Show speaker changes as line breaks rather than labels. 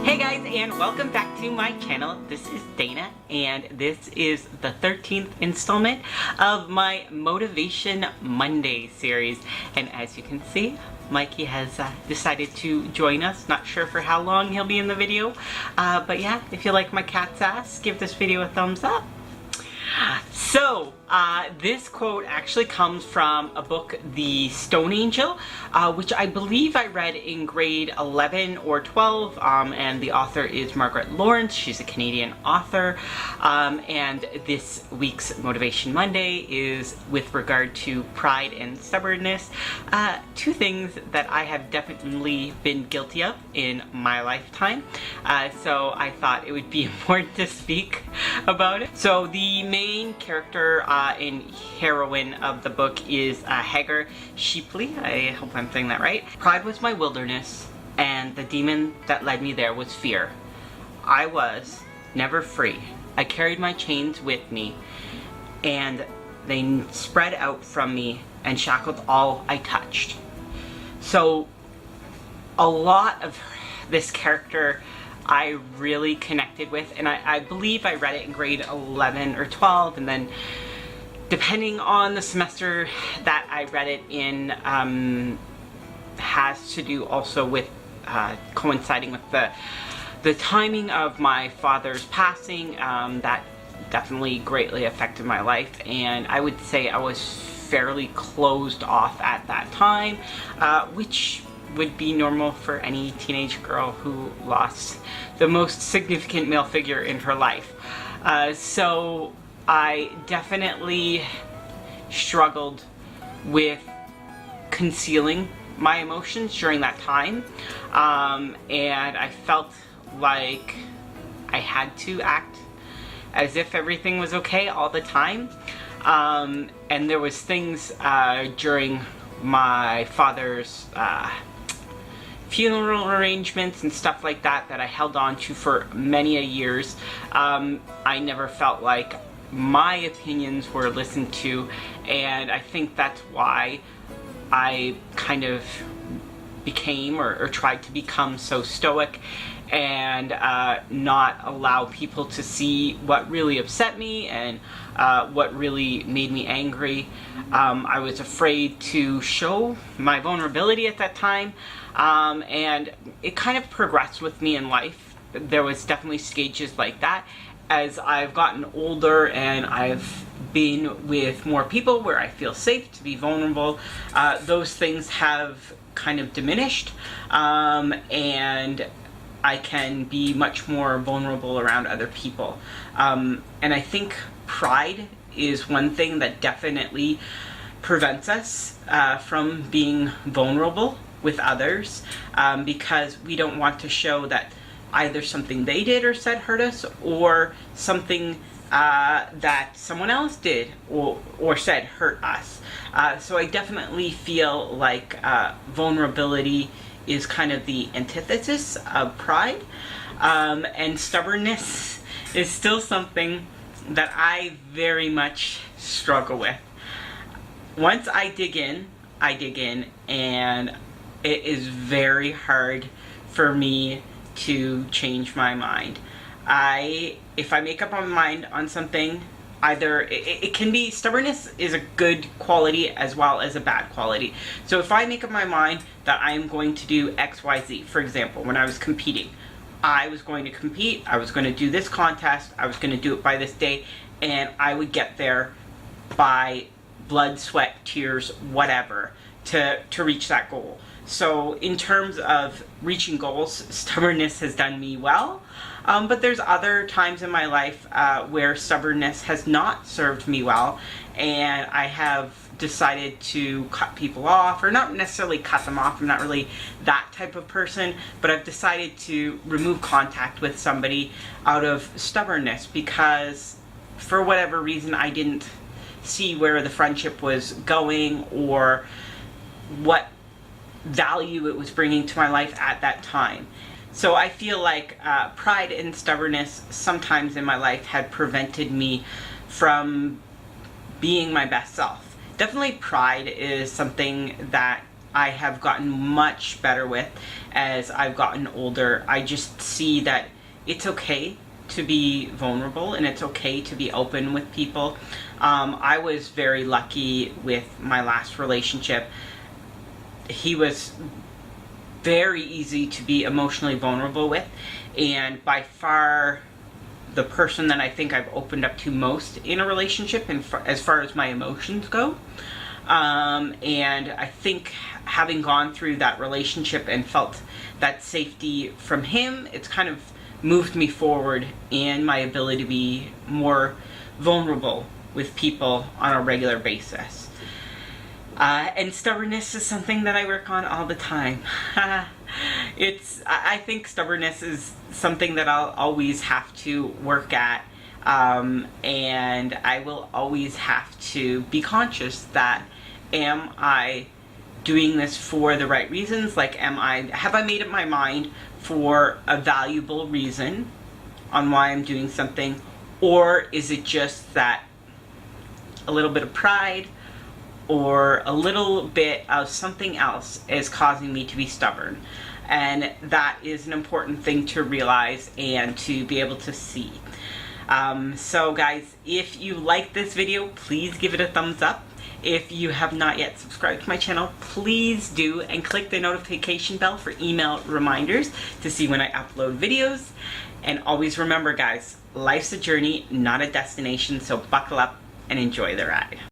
Hey guys, and welcome back to my channel. This is Dana, and this is the 13th installment of my Motivation Monday series. And as you can see, Mikey has decided to join us. Not sure for how long he'll be in the video, but yeah, if you like my cat's ass, give this video a thumbs up. So, this quote actually comes from a book, The Stone Angel, which I believe I read in grade 11 or 12, and the author is Margaret Lawrence. She's a Canadian author, and this week's Motivation Monday is with regard to pride and stubbornness, two things that I have definitely been guilty of in my lifetime, so I thought it would be important to speak about it. So the main character and heroine of the book is Hagar Shipley. I hope I'm saying that right. Pride was my wilderness, and the demon that led me there was fear. I was never free. I carried my chains with me, and they spread out from me and shackled all I touched. So a lot of this character I really connected with, and I believe I read it in grade 11 or 12, and then depending on the semester that I read it in, has to do also with coinciding with the timing of my father's passing. That definitely greatly affected my life, and I would say I was fairly closed off at that time, which would be normal for any teenage girl who lost the most significant male figure in her life. So I definitely struggled with concealing my emotions during that time, and I felt like I had to act as if everything was okay all the time, and there was things during my father's funeral arrangements and stuff like that that I held on to for many a years. I never felt like my opinions were listened to, and I think that's why I kind of became or tried to become so stoic and not allow people to see what really upset me and what really made me angry. I was afraid to show my vulnerability at that time, and it kind of progressed with me in life. There was definitely stages like that. As I've gotten older and I've been with more people where I feel safe to be vulnerable, those things have kind of diminished, and I can be much more vulnerable around other people. And I think pride is one thing that definitely prevents us from being vulnerable with others, because we don't want to show that either something they did or said hurt us, or something that someone else did or said hurt us. So I definitely feel like vulnerability is kind of the antithesis of pride, and stubbornness is still something that I very much struggle with. Once I dig in, and it is very hard for me to change my mind. If I make up my mind on something, either it can be, stubbornness is a good quality as well as a bad quality. So if I make up my mind that I am going to do X, Y, Z, for example, when I was competing, I was going to compete, I was going to do this contest, I was going to do it by this day, and I would get there by blood, sweat, tears, whatever, to reach that goal. So in terms of reaching goals, stubbornness has done me well, but there's other times in my life where stubbornness has not served me well, and I have decided to cut people off, or not necessarily cut them off, I'm not really that type of person, but I've decided to remove contact with somebody out of stubbornness, because for whatever reason I didn't see where the friendship was going or what value it was bringing to my life at that time. So I feel like pride and stubbornness sometimes in my life had prevented me from being my best self. Definitely pride is something that I have gotten much better with as I've gotten older. I just see that it's okay to be vulnerable and it's okay to be open with people. I was very lucky with my last relationship. He was very easy to be emotionally vulnerable with, and by far the person that I think I've opened up to most in a relationship, and as far as my emotions go. And I think having gone through that relationship and felt that safety from him, it's kind of moved me forward in my ability to be more vulnerable with people on a regular basis. And stubbornness is something that I work on all the time. I think stubbornness is something that I'll always have to work at. And I will always have to be conscious that, am I doing this for the right reasons? Like, have I made up my mind for a valuable reason on why I'm doing something? Or is it just that a little bit of pride or a little bit of something else is causing me to be stubborn? And that is an important thing to realize and to be able to see. So guys, if you like this video, please give it a thumbs up. If you have not yet subscribed to my channel, please do, and click the notification bell for email reminders to see when I upload videos. And always remember guys, life's a journey, not a destination, so buckle up and enjoy the ride.